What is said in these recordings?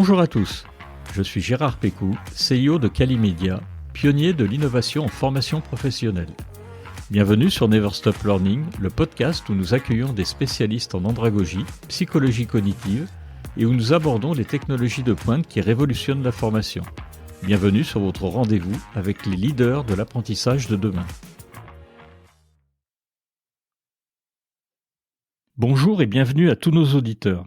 Bonjour à tous, je suis Gérard Pécou, CEO de Calimedia, pionnier de l'innovation en formation professionnelle. Bienvenue sur Never Stop Learning, le podcast où nous accueillons des spécialistes en andragogie, psychologie cognitive et où nous abordons les technologies de pointe qui révolutionnent la formation. Bienvenue sur votre rendez-vous avec les leaders de l'apprentissage de demain. Bonjour et bienvenue à tous nos auditeurs.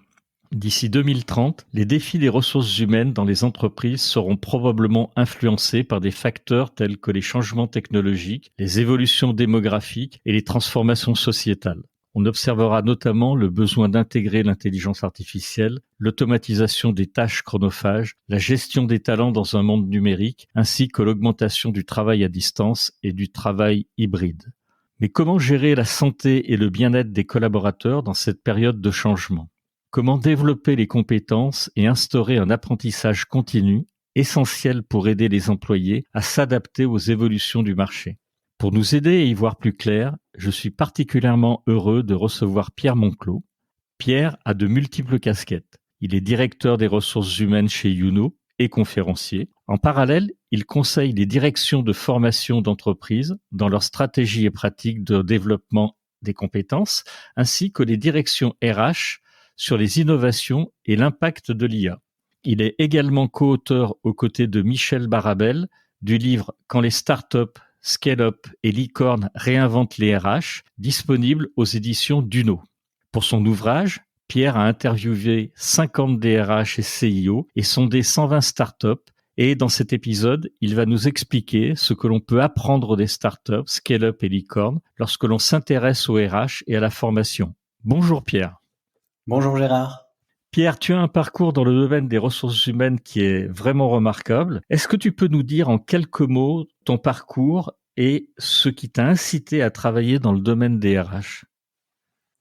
D'ici 2030, les défis des ressources humaines dans les entreprises seront probablement influencés par des facteurs tels que les changements technologiques, les évolutions démographiques et les transformations sociétales. On observera notamment le besoin d'intégrer l'intelligence artificielle, l'automatisation des tâches chronophages, la gestion des talents dans un monde numérique, ainsi que l'augmentation du travail à distance et du travail hybride. Mais comment gérer la santé et le bien-être des collaborateurs dans cette période de changement ? Comment développer les compétences et instaurer un apprentissage continu, essentiel pour aider les employés à s'adapter aux évolutions du marché. Pour nous aider à y voir plus clair, je suis particulièrement heureux de recevoir Pierre Monclos. Pierre a de multiples casquettes. Il est directeur des ressources humaines chez Youno et conférencier. En parallèle, il conseille les directions de formation d'entreprises dans leur stratégie et pratique de développement des compétences, ainsi que les directions RH sur les innovations et l'impact de l'IA. Il est également co-auteur aux côtés de Michel Barabel du livre « Quand les startups, scale-up et licornes réinventent les RH », disponible aux éditions Duno. Pour son ouvrage, Pierre a interviewé 50 DRH et CIO et sondé 120 startups. Et dans cet épisode, il va nous expliquer ce que l'on peut apprendre des startups, scale-up et licornes lorsque l'on s'intéresse au RH et à la formation. Bonjour Pierre. Bonjour Gérard. Pierre, tu as un parcours dans le domaine des ressources humaines qui est vraiment remarquable. Est-ce que tu peux nous dire en quelques mots ton parcours et ce qui t'a incité à travailler dans le domaine des RH ?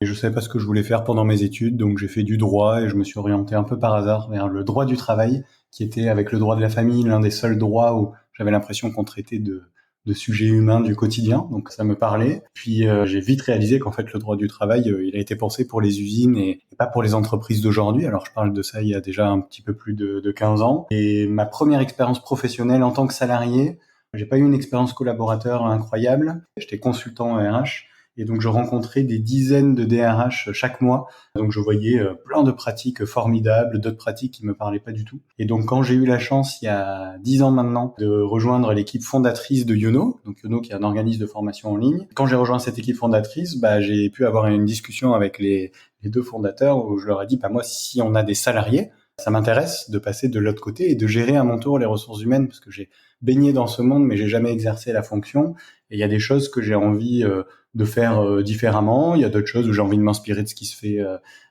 Je ne savais pas ce que je voulais faire pendant mes études, donc j'ai fait du droit et je me suis orienté un peu par hasard vers le droit du travail, qui était avec le droit de la famille l'un des seuls droits où j'avais l'impression qu'on traitait de sujets humains du quotidien, donc ça me parlait. Puis j'ai vite réalisé qu'en fait le droit du travail, il a été pensé pour les usines et pas pour les entreprises d'aujourd'hui. Alors je parle de ça il y a déjà un petit peu plus de 15 ans. Et ma première expérience professionnelle en tant que salarié, j'ai pas eu une expérience collaborateur incroyable. J'étais consultant en RH. Et donc, je rencontrais des dizaines de DRH chaque mois. Donc, je voyais plein de pratiques formidables, d'autres pratiques qui me parlaient pas du tout. Et donc, quand j'ai eu la chance, il y a 10 ans maintenant, de rejoindre l'équipe fondatrice de Youno, donc Youno qui est un organisme de formation en ligne. Quand j'ai rejoint cette équipe fondatrice, j'ai pu avoir une discussion avec les deux fondateurs où je leur ai dit, moi, si on a des salariés, ça m'intéresse de passer de l'autre côté et de gérer à mon tour les ressources humaines parce que j'ai baigné dans ce monde, mais j'ai jamais exercé la fonction. Et il y a des choses que j'ai envie de faire différemment. Il y a d'autres choses où j'ai envie de m'inspirer de ce qui se fait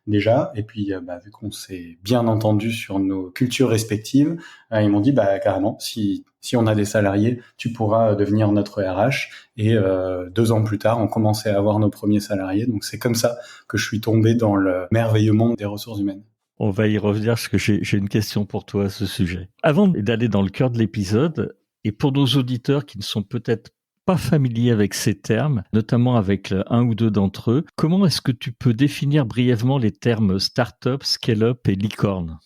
déjà. Et puis, vu qu'on s'est bien entendu sur nos cultures respectives, ils m'ont dit, carrément, si on a des salariés, tu pourras devenir notre RH. Et 2 ans plus tard, on commençait à avoir nos premiers salariés. Donc, c'est comme ça que je suis tombé dans le merveilleux monde des ressources humaines. On va y revenir parce que j'ai une question pour toi à ce sujet. Avant d'aller dans le cœur de l'épisode, et pour nos auditeurs qui ne sont peut-être pas familiers avec ces termes, notamment avec un ou deux d'entre eux, comment est-ce que tu peux définir brièvement les termes start-up, scale-up et licorne ?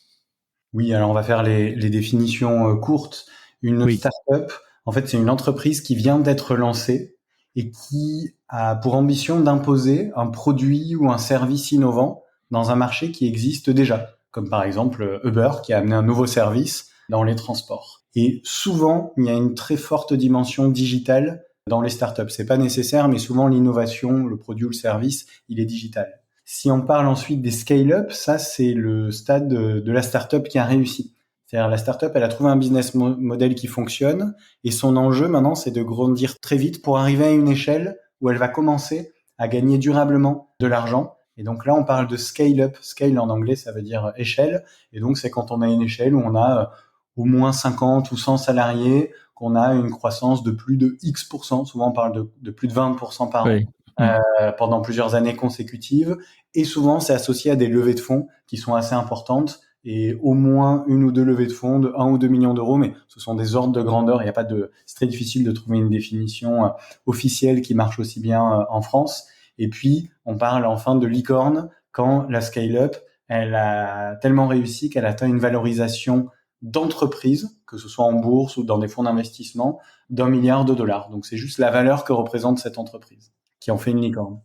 Oui, alors on va faire les définitions courtes. Une start-up, en fait, c'est une entreprise qui vient d'être lancée et qui a pour ambition d'imposer un produit ou un service innovant dans un marché qui existe déjà, comme par exemple Uber qui a amené un nouveau service dans les transports. Et souvent, il y a une très forte dimension digitale dans les startups. C'est pas nécessaire, mais souvent l'innovation, le produit ou le service, il est digital. Si on parle ensuite des scale-up, ça c'est le stade de la startup qui a réussi. C'est-à-dire la startup, elle a trouvé un business model qui fonctionne et son enjeu maintenant, c'est de grandir très vite pour arriver à une échelle où elle va commencer à gagner durablement de l'argent. Et donc là, on parle de scale-up. Scale en anglais, ça veut dire échelle. Et donc, c'est quand on a une échelle où on a au moins 50 ou 100 salariés, qu'on a une croissance de plus de X%. Souvent, on parle de plus de 20% par an. Pendant plusieurs années consécutives. Et souvent, c'est associé à des levées de fonds qui sont assez importantes et au moins 1 ou 2 levées de fonds de 1 ou 2 millions d'euros, mais ce sont des ordres de grandeur. Il y a pas c'est très difficile de trouver une définition officielle qui marche aussi bien en France. Et puis, on parle enfin de licorne quand la scale-up, elle a tellement réussi qu'elle atteint une valorisation d'entreprise, que ce soit en bourse ou dans des fonds d'investissement, d'1 milliard de dollars. Donc c'est juste la valeur que représente cette entreprise qui en fait une licorne.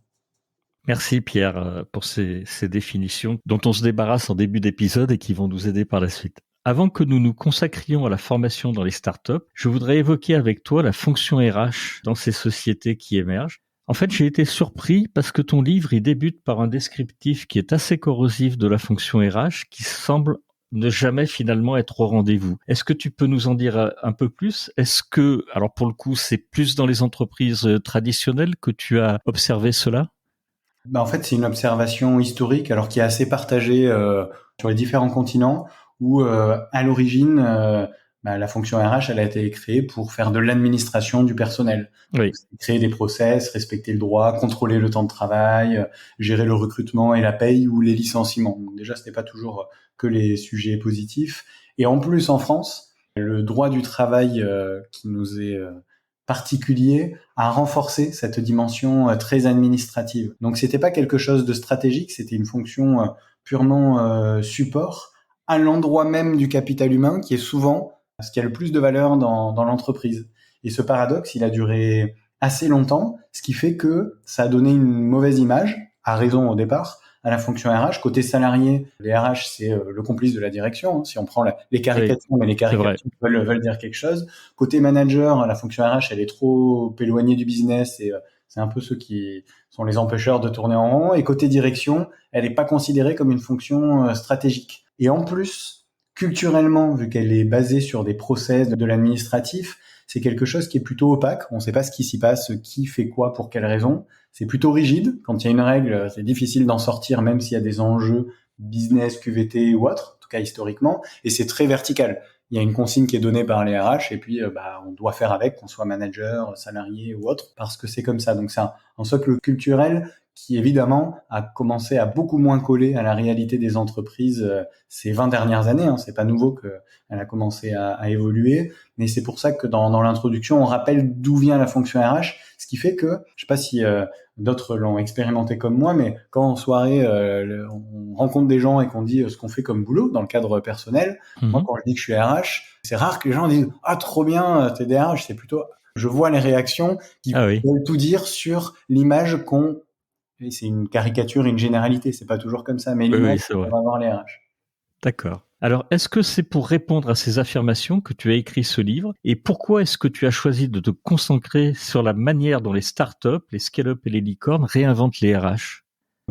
Merci Pierre pour ces définitions dont on se débarrasse en début d'épisode et qui vont nous aider par la suite. Avant que nous nous consacrions à la formation dans les startups, je voudrais évoquer avec toi la fonction RH dans ces sociétés qui émergent. En fait, j'ai été surpris parce que ton livre, il débute par un descriptif qui est assez corrosif de la fonction RH qui semble ne jamais finalement être au rendez-vous. Est-ce que tu peux nous en dire un peu plus? Est-ce que, alors pour le coup, c'est plus dans les entreprises traditionnelles que tu as observé cela? En fait, c'est une observation historique, alors qui est assez partagée sur les différents continents, où à l'origine, la fonction RH, elle a été créée pour faire de l'administration du personnel. Oui. Créer des process, respecter le droit, contrôler le temps de travail, gérer le recrutement et la paye ou les licenciements. Donc déjà, c'était pas toujours que les sujets positifs. Et en plus, en France, le droit du travail qui nous est particulier a renforcé cette dimension très administrative. Donc c'était pas quelque chose de stratégique, c'était une fonction purement support à l'endroit même du capital humain qui est souvent ce qui a le plus de valeur dans l'entreprise. Et ce paradoxe, il a duré assez longtemps, ce qui fait que ça a donné une mauvaise image, à raison au départ, à la fonction RH. Côté salarié, les RH, c'est le complice de la direction. Si on prend les caricatures, mais les caricatures veulent dire quelque chose. Côté manager, la fonction RH, elle est trop éloignée du business et c'est un peu ceux qui sont les empêcheurs de tourner en rond. Et côté direction, elle n'est pas considérée comme une fonction stratégique. Et en plus, culturellement, vu qu'elle est basée sur des process de l'administratif, c'est quelque chose qui est plutôt opaque. On ne sait pas ce qui s'y passe, qui fait quoi, pour quelles raisons. C'est plutôt rigide. Quand il y a une règle, c'est difficile d'en sortir, même s'il y a des enjeux business, QVT ou autre, en tout cas historiquement. Et c'est très vertical. Il y a une consigne qui est donnée par les RH et puis on doit faire avec, qu'on soit manager, salarié ou autre, parce que c'est comme ça. Donc c'est un socle culturel qui évidemment a commencé à beaucoup moins coller à la réalité des entreprises ces 20 dernières années. C'est pas nouveau qu'elle a commencé à évoluer, mais c'est pour ça que dans l'introduction, on rappelle d'où vient la fonction RH, ce qui fait que, je sais pas si d'autres l'ont expérimenté comme moi, mais quand en soirée, on rencontre des gens et qu'on dit ce qu'on fait comme boulot dans le cadre personnel, moi quand je dis que je suis RH, c'est rare que les gens disent « Ah, trop bien, t'es DRH », c'est plutôt... Je vois les réactions qui veulent tout dire sur l'image qu'on... Et c'est une caricature, une généralité, c'est pas toujours comme ça, mais l'image qu'on va avoir les RH. D'accord. Alors, est-ce que c'est pour répondre à ces affirmations que tu as écrit ce livre? Et pourquoi est-ce que tu as choisi de te concentrer sur la manière dont les startups, les scale-up et les licornes réinventent les RH?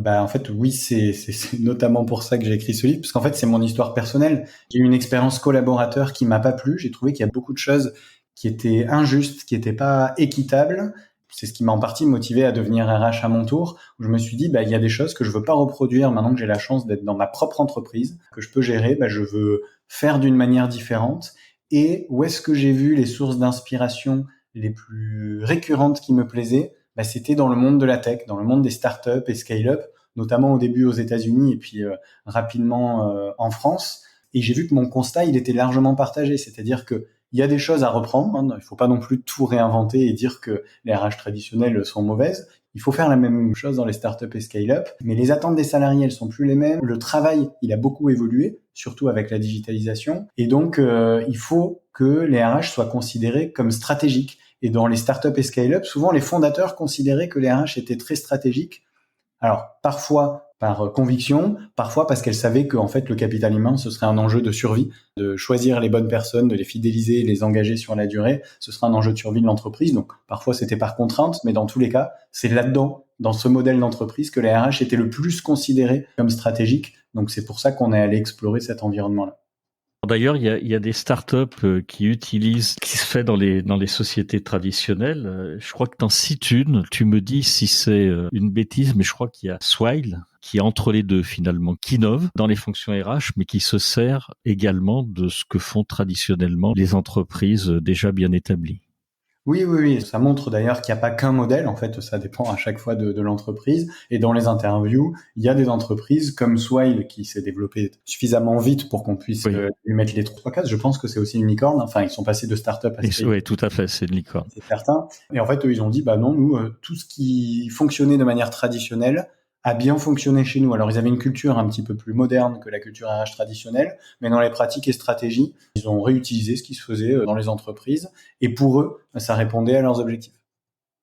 En fait, oui, c'est notamment pour ça que j'ai écrit ce livre, parce qu'en fait, c'est mon histoire personnelle. J'ai eu une expérience collaborateur qui m'a pas plu. J'ai trouvé qu'il y a beaucoup de choses qui étaient injustes, qui étaient pas équitables. C'est ce qui m'a en partie motivé à devenir RH à mon tour, où je me suis dit, il y a des choses que je veux pas reproduire maintenant que j'ai la chance d'être dans ma propre entreprise, que je peux gérer, je veux faire d'une manière différente. Et où est-ce que j'ai vu les sources d'inspiration les plus récurrentes qui me plaisaient? C'était dans le monde de la tech, dans le monde des startups et scale-up, notamment au début aux États-Unis et puis rapidement en France. Et j'ai vu que mon constat, il était largement partagé, c'est-à-dire que il y a des choses à reprendre. Il ne faut pas non plus tout réinventer et dire que les RH traditionnelles sont mauvaises. Il faut faire la même chose dans les startups et scale-up. Mais les attentes des salariés, elles sont plus les mêmes. Le travail, il a beaucoup évolué, surtout avec la digitalisation. Et donc, il faut que les RH soient considérés comme stratégiques. Et dans les startups et scale-up, souvent, les fondateurs considéraient que les RH étaient très stratégiques. Alors, parfois par conviction, parfois parce qu'elle savait qu'en fait le capital humain ce serait un enjeu de survie, de choisir les bonnes personnes, de les fidéliser, les engager sur la durée, ce sera un enjeu de survie de l'entreprise. Donc parfois c'était par contrainte, mais dans tous les cas, c'est là-dedans, dans ce modèle d'entreprise, que les RH étaient le plus considérés comme stratégiques. Donc c'est pour ça qu'on est allé explorer cet environnement-là. D'ailleurs, il y a des startups qui utilisent ce qui se fait dans les sociétés traditionnelles. Je crois que t'en cites une. Tu me dis si c'est une bêtise, mais je crois qu'il y a Swile qui est entre les deux finalement, qui innove dans les fonctions RH, mais qui se sert également de ce que font traditionnellement les entreprises déjà bien établies. Oui. Ça montre d'ailleurs qu'il n'y a pas qu'un modèle. En fait, ça dépend à chaque fois de l'entreprise. Et dans les interviews, il y a des entreprises comme Swile qui s'est développée suffisamment vite pour qu'on puisse lui mettre les 3 cases. Je pense que c'est aussi une licorne. Enfin, ils sont passés de start-up à scale. Oui, tout à fait, c'est une licorne. C'est certain. Et en fait, eux, ils ont dit, non, nous, tout ce qui fonctionnait de manière traditionnelle a bien fonctionné chez nous. Alors, ils avaient une culture un petit peu plus moderne que la culture RH traditionnelle, mais dans les pratiques et stratégies, ils ont réutilisé ce qui se faisait dans les entreprises. Et pour eux, ça répondait à leurs objectifs.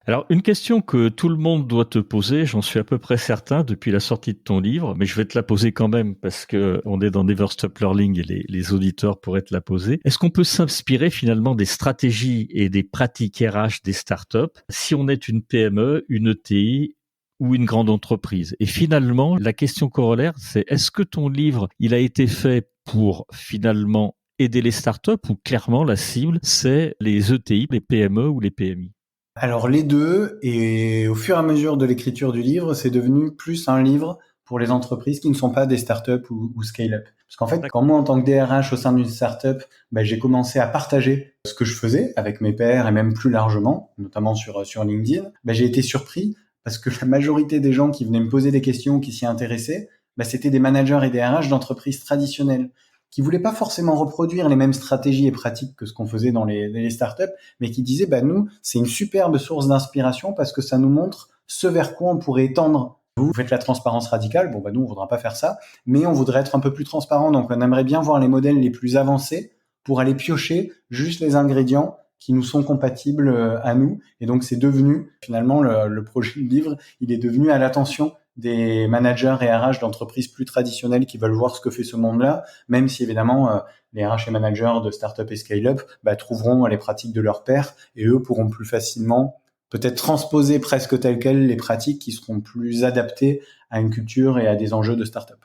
Alors, une question que tout le monde doit te poser, j'en suis à peu près certain depuis la sortie de ton livre, mais je vais te la poser quand même parce que on est dans Never Stop Learning et les auditeurs pourraient te la poser. Est-ce qu'on peut s'inspirer finalement des stratégies et des pratiques RH des startups si on est une PME, une ETI ou une grande entreprise? Et finalement, la question corollaire, c'est est-ce que ton livre, il a été fait pour finalement aider les startups ou clairement la cible, c'est les ETI, les PME ou les PMI? Alors les deux, et au fur et à mesure de l'écriture du livre, c'est devenu plus un livre pour les entreprises qui ne sont pas des startups ou scale-up. Parce qu'en fait, quand moi, en tant que DRH au sein d'une startup, j'ai commencé à partager ce que je faisais avec mes pairs et même plus largement, notamment sur LinkedIn, j'ai été surpris parce que la majorité des gens qui venaient me poser des questions, qui s'y intéressaient, c'était des managers et des RH d'entreprises traditionnelles qui voulaient pas forcément reproduire les mêmes stratégies et pratiques que ce qu'on faisait dans les startups, mais qui disaient, nous, c'est une superbe source d'inspiration parce que ça nous montre ce vers quoi on pourrait tendre. Vous faites la transparence radicale, nous, on voudra pas faire ça, mais on voudrait être un peu plus transparent, donc on aimerait bien voir les modèles les plus avancés pour aller piocher juste les ingrédients qui nous sont compatibles à nous. Et donc, c'est devenu, finalement, le projet de livre, il est devenu à l'attention des managers et RH d'entreprises plus traditionnelles qui veulent voir ce que fait ce monde-là, même si évidemment les RH et managers de start-up et scale-up trouveront les pratiques de leurs pairs et eux pourront plus facilement peut-être transposer presque telles quelles les pratiques qui seront plus adaptées à une culture et à des enjeux de start-up.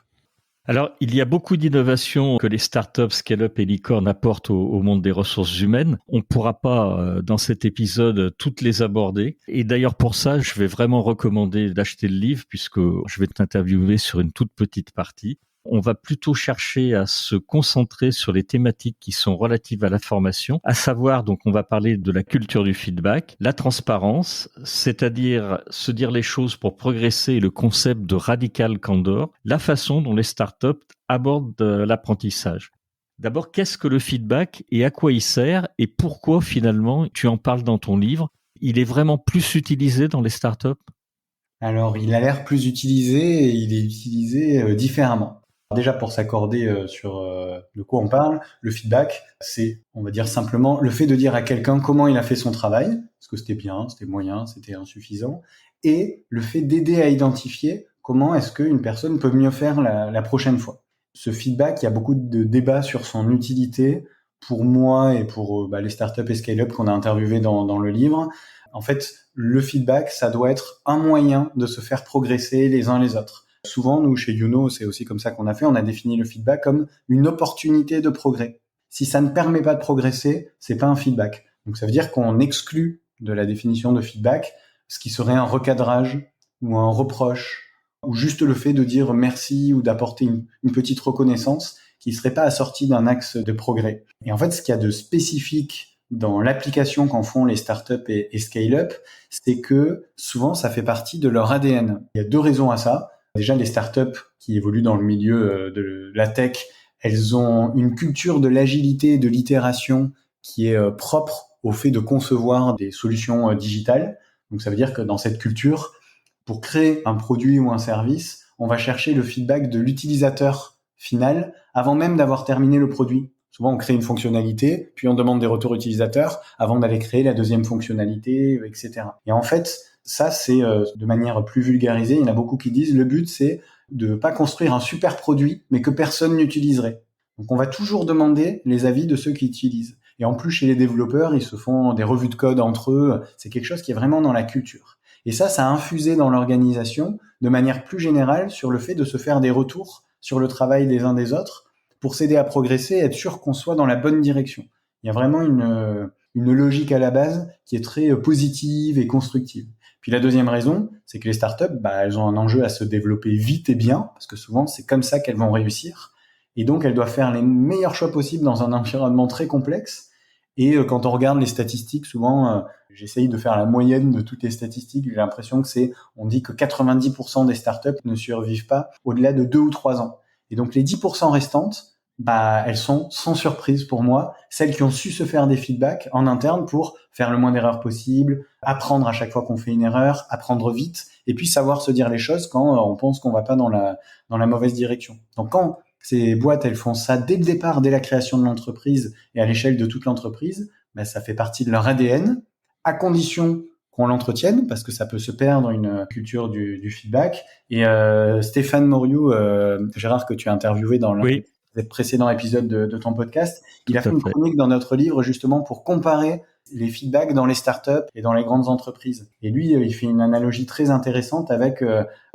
Alors, il y a beaucoup d'innovations que les startups, scale-up et licorne apportent au monde des ressources humaines. On ne pourra pas, dans cet épisode, toutes les aborder. Et d'ailleurs, pour ça, je vais vraiment recommander d'acheter le livre puisque je vais t'interviewer sur une toute petite partie. On va plutôt chercher à se concentrer sur les thématiques qui sont relatives à la formation, à savoir, donc, on va parler de la culture du feedback, la transparence, c'est-à-dire se dire les choses pour progresser et le concept de radical candor, la façon dont les startups abordent l'apprentissage. D'abord, qu'est-ce que le feedback et à quoi il sert et pourquoi finalement tu en parles dans ton livre? Il est vraiment plus utilisé dans les startups? Alors, il a l'air plus utilisé et il est utilisé différemment. Déjà, pour s'accorder sur de quoi on parle, le feedback, c'est, on va dire simplement, le fait de dire à quelqu'un comment il a fait son travail, est-ce que c'était bien, c'était moyen, c'était insuffisant, et le fait d'aider à identifier comment est-ce qu'une personne peut mieux faire la prochaine fois. Ce feedback, il y a beaucoup de débats sur son utilité pour moi et pour les startups et scale-up qu'on a interviewés dans le livre. En fait, le feedback, ça doit être un moyen de se faire progresser les uns les autres. Souvent, nous, chez Youno, c'est aussi comme ça qu'on a fait, on a défini le feedback comme une opportunité de progrès. Si ça ne permet pas de progresser, c'est pas un feedback. Donc ça veut dire qu'on exclut de la définition de feedback ce qui serait un recadrage ou un reproche ou juste le fait de dire merci ou d'apporter une petite reconnaissance qui serait pas assortie d'un axe de progrès. Et en fait, ce qu'il y a de spécifique dans l'application qu'en font les startups et scale-up, c'est que souvent, ça fait partie de leur ADN. Il y a deux raisons à ça. Déjà, les startups qui évoluent dans le milieu de la tech, elles ont une culture de l'agilité et de l'itération qui est propre au fait de concevoir des solutions digitales. Donc, ça veut dire que dans cette culture, pour créer un produit ou un service, on va chercher le feedback de l'utilisateur final avant même d'avoir terminé le produit. Souvent, on crée une fonctionnalité, puis on demande des retours utilisateurs avant d'aller créer la deuxième fonctionnalité, etc. Et en fait, ça, c'est de manière plus vulgarisée. Il y en a beaucoup qui disent le but, c'est de pas construire un super produit, mais que personne n'utiliserait. Donc, on va toujours demander les avis de ceux qui utilisent. Et en plus, chez les développeurs, ils se font des revues de code entre eux. C'est quelque chose qui est vraiment dans la culture. Et ça a infusé dans l'organisation de manière plus générale sur le fait de se faire des retours sur le travail des uns des autres pour s'aider à progresser et être sûr qu'on soit dans la bonne direction. Il y a vraiment une logique à la base qui est très positive et constructive. Puis la deuxième raison, c'est que les startups, elles ont un enjeu à se développer vite et bien, parce que souvent, c'est comme ça qu'elles vont réussir. Et donc, elles doivent faire les meilleurs choix possibles dans un environnement très complexe. Et quand on regarde les statistiques, souvent, j'essaye de faire la moyenne de toutes les statistiques. J'ai l'impression que on dit que 90% des startups ne survivent pas au-delà de 2 ou 3 ans. Et donc, les 10% restantes, elles sont sans surprise pour moi, celles qui ont su se faire des feedbacks en interne pour faire le moins d'erreurs possible, apprendre à chaque fois qu'on fait une erreur, apprendre vite, et puis savoir se dire les choses quand on pense qu'on va pas dans la mauvaise direction. Donc quand ces boîtes, elles font ça dès le départ, dès la création de l'entreprise et à l'échelle de toute l'entreprise, ça fait partie de leur ADN, à condition qu'on l'entretienne, parce que ça peut se perdre une culture du feedback. Et Stéphane Moriou, Gérard, que tu as interviewé dans Oui, les précédents épisodes de ton podcast, il a tout fait à une fait. chronique dans notre livre justement pour comparer les feedbacks dans les startups et dans les grandes entreprises. Et lui, il fait une analogie très intéressante avec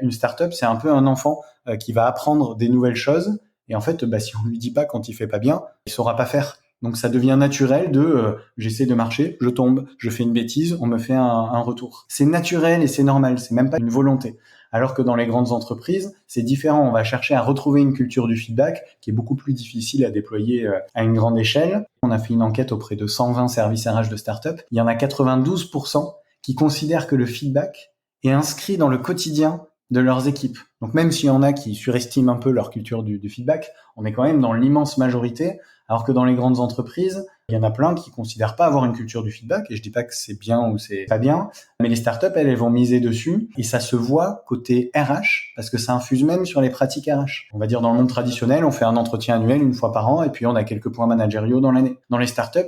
une startup, c'est un peu un enfant qui va apprendre des nouvelles choses. Et en fait, si on lui dit pas quand il fait pas bien, il saura pas faire. Donc ça devient naturel de j'essaie de marcher, je tombe, je fais une bêtise, on me fait un retour. C'est naturel et c'est normal, c'est même pas une volonté. Alors que dans les grandes entreprises, c'est différent. On va chercher à retrouver une culture du feedback qui est beaucoup plus difficile à déployer à une grande échelle. On a fait une enquête auprès de 120 services RH de start-up. Il y en a 92% qui considèrent que le feedback est inscrit dans le quotidien de leurs équipes. Donc même s'il y en a qui surestiment un peu leur culture du feedback, on est quand même dans l'immense majorité, alors que dans les grandes entreprises, il y en a plein qui considèrent pas avoir une culture du feedback, et je dis pas que c'est bien ou c'est pas bien, mais les startups, elles vont miser dessus, et ça se voit côté RH, parce que ça infuse même sur les pratiques RH. On va dire dans le monde traditionnel, on fait un entretien annuel une fois par an, et puis on a quelques points managériaux dans l'année. Dans les startups,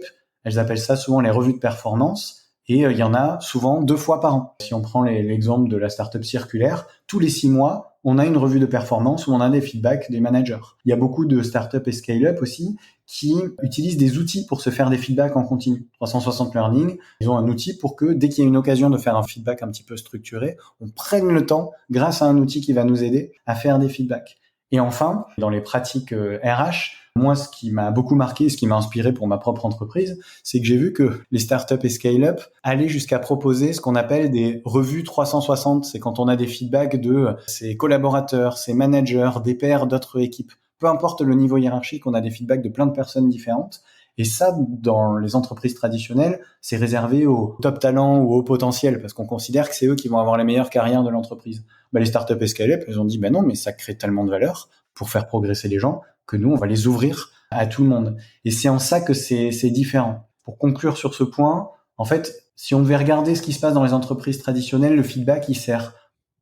elles appellent ça souvent les revues de performance, et il y en a souvent 2 fois par an. Si on prend l'exemple de la startup circulaire, tous les 6 mois, on a une revue de performance où on a des feedbacks des managers. Il y a beaucoup de startups et scale-up aussi qui utilisent des outils pour se faire des feedbacks en continu. 360 Learning, ils ont un outil pour que dès qu'il y a une occasion de faire un feedback un petit peu structuré, on prenne le temps, grâce à un outil qui va nous aider à faire des feedbacks. Et enfin, dans les pratiques RH, moi, ce qui m'a beaucoup marqué, ce qui m'a inspiré pour ma propre entreprise, c'est que j'ai vu que les startups et scale-up allaient jusqu'à proposer ce qu'on appelle des revues 360. C'est quand on a des feedbacks de ses collaborateurs, ses managers, des pairs d'autres équipes. Peu importe le niveau hiérarchique, on a des feedbacks de plein de personnes différentes. Et ça, dans les entreprises traditionnelles, c'est réservé aux top talents ou aux potentiels, parce qu'on considère que c'est eux qui vont avoir les meilleures carrières de l'entreprise. Les startups et scale-up, ils ont dit, non, mais ça crée tellement de valeur pour faire progresser les gens que nous, on va les ouvrir à tout le monde. Et c'est en ça que c'est différent. Pour conclure sur ce point, en fait, si on devait regarder ce qui se passe dans les entreprises traditionnelles, le feedback, il sert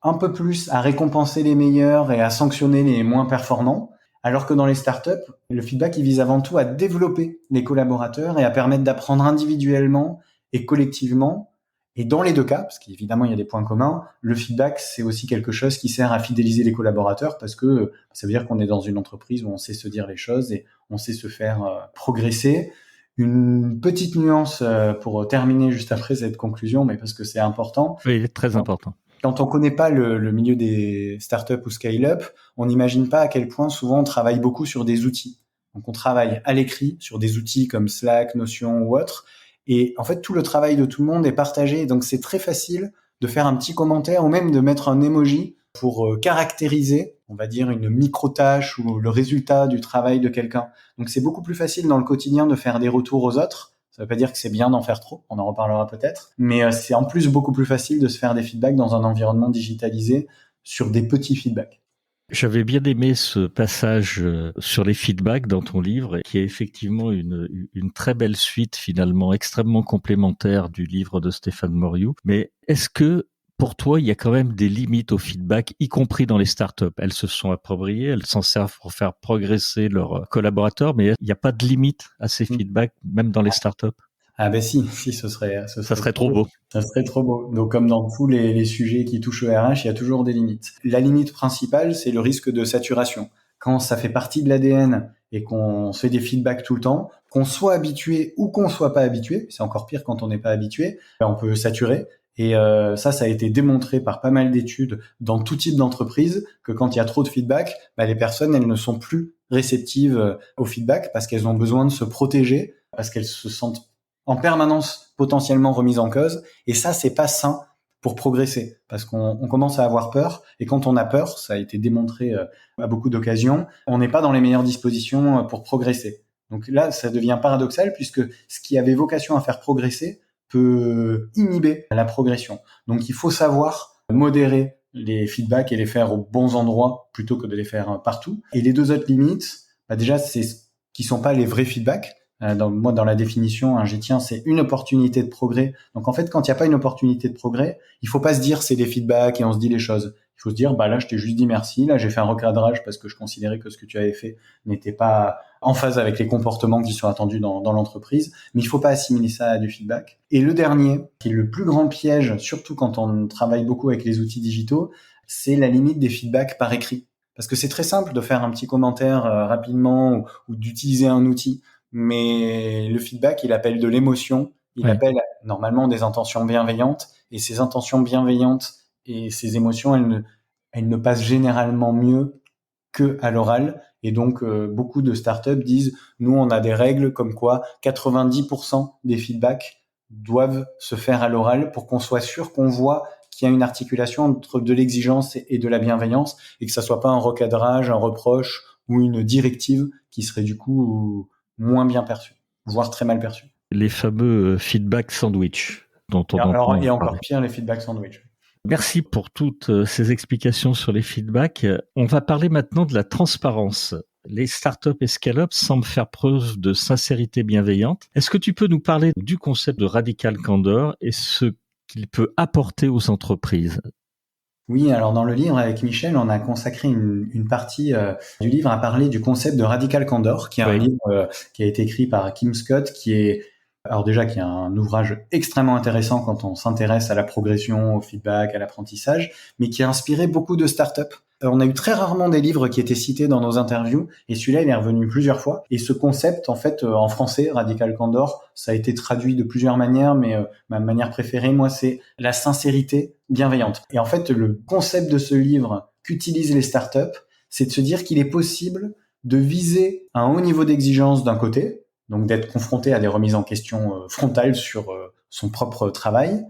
un peu plus à récompenser les meilleurs et à sanctionner les moins performants. Alors que dans les startups, le feedback, il vise avant tout à développer les collaborateurs et à permettre d'apprendre individuellement et collectivement. Et dans les deux cas, parce qu'évidemment, il y a des points communs, le feedback, c'est aussi quelque chose qui sert à fidéliser les collaborateurs parce que ça veut dire qu'on est dans une entreprise où on sait se dire les choses et on sait se faire progresser. Une petite nuance pour terminer juste après cette conclusion, mais parce que c'est important. Oui, il est très important. Quand on connaît pas le milieu des startups ou scale-up, on n'imagine pas à quel point souvent on travaille beaucoup sur des outils. Donc on travaille à l'écrit sur des outils comme Slack, Notion ou autre. Et en fait, tout le travail de tout le monde est partagé. Donc c'est très facile de faire un petit commentaire ou même de mettre un emoji pour caractériser, on va dire, une micro-tâche ou le résultat du travail de quelqu'un. Donc c'est beaucoup plus facile dans le quotidien de faire des retours aux autres. Ça veut pas dire que c'est bien d'en faire trop, on en reparlera peut-être, mais c'est en plus beaucoup plus facile de se faire des feedbacks dans un environnement digitalisé sur des petits feedbacks. J'avais bien aimé ce passage sur les feedbacks dans ton livre, qui est effectivement une très belle suite finalement extrêmement complémentaire du livre de Stéphane Moriou. Mais est-ce que pour toi, il y a quand même des limites au feedback, y compris dans les startups? Elles se sont appropriées, elles s'en servent pour faire progresser leurs collaborateurs, mais il n'y a pas de limite à ces feedbacks, même dans les startups? Ah ben si, ce Ça serait serait trop trop beau. beau. Ça serait trop beau. Donc comme dans tous les sujets qui touchent au RH, il y a toujours des limites. La limite principale, c'est le risque de saturation. Quand ça fait partie de l'ADN et qu'on se fait des feedbacks tout le temps, qu'on soit habitué ou qu'on soit pas habitué, c'est encore pire quand on n'est pas habitué, on peut saturer. Et ça a été démontré par pas mal d'études dans tout type d'entreprise que quand il y a trop de feedback, les personnes, elles ne sont plus réceptives au feedback parce qu'elles ont besoin de se protéger, parce qu'elles se sentent en permanence potentiellement remises en cause. Et ça, c'est pas sain pour progresser, parce qu'on commence à avoir peur. Et quand on a peur, ça a été démontré à beaucoup d'occasions, on n'est pas dans les meilleures dispositions pour progresser. Donc là, ça devient paradoxal puisque ce qui avait vocation à faire progresser peut inhiber la progression. Donc il faut savoir modérer les feedbacks et les faire aux bons endroits plutôt que de les faire partout. Et les deux autres limites, déjà, c'est qui sont pas les vrais feedbacks. Dans la définition, un G-tien, c'est une opportunité de progrès. Donc en fait, quand il n'y a pas une opportunité de progrès, il faut pas se dire c'est des feedbacks et on se dit les choses. Il faut se dire, là, je t'ai juste dit merci, là, j'ai fait un recadrage parce que je considérais que ce que tu avais fait n'était pas en phase avec les comportements qui sont attendus dans l'entreprise. Mais il faut pas assimiler ça à du feedback. Et le dernier, qui est le plus grand piège, surtout quand on travaille beaucoup avec les outils digitaux, c'est la limite des feedbacks par écrit. Parce que c'est très simple de faire un petit commentaire rapidement ou d'utiliser un outil. Mais le feedback, il appelle de l'émotion, il appelle normalement des intentions bienveillantes, et ces intentions bienveillantes et ces émotions, elles ne passent généralement mieux que à l'oral. Et donc, beaucoup de startups disent, nous, on a des règles comme quoi 90% des feedbacks doivent se faire à l'oral pour qu'on soit sûr qu'on voit qu'il y a une articulation entre de l'exigence et de la bienveillance, et que ça soit pas un recadrage, un reproche ou une directive qui serait du coup moins bien perçu, voire très mal perçu. Les fameux feedback sandwich dont on entend Et encore parler. pire, les feedback sandwich. Merci pour toutes ces explications sur les feedbacks. On va parler maintenant de la transparence. Les startups et scale-up semblent faire preuve de sincérité bienveillante. Est-ce que tu peux nous parler du concept de radical candor et ce qu'il peut apporter aux entreprises? Oui, alors dans le livre avec Michel, on a consacré une partie du livre à parler du concept de radical candor, qui est un livre qui a été écrit par Kim Scott, qui est un ouvrage extrêmement intéressant quand on s'intéresse à la progression, au feedback, à l'apprentissage, mais qui a inspiré beaucoup de startups. On a eu très rarement des livres qui étaient cités dans nos interviews, et celui-là, il est revenu plusieurs fois. Et ce concept, en fait, en français, radical candor, ça a été traduit de plusieurs manières, mais ma manière préférée, moi, c'est la sincérité bienveillante. Et en fait, le concept de ce livre qu'utilisent les startups, c'est de se dire qu'il est possible de viser un haut niveau d'exigence d'un côté, donc d'être confronté à des remises en question frontales sur son propre travail,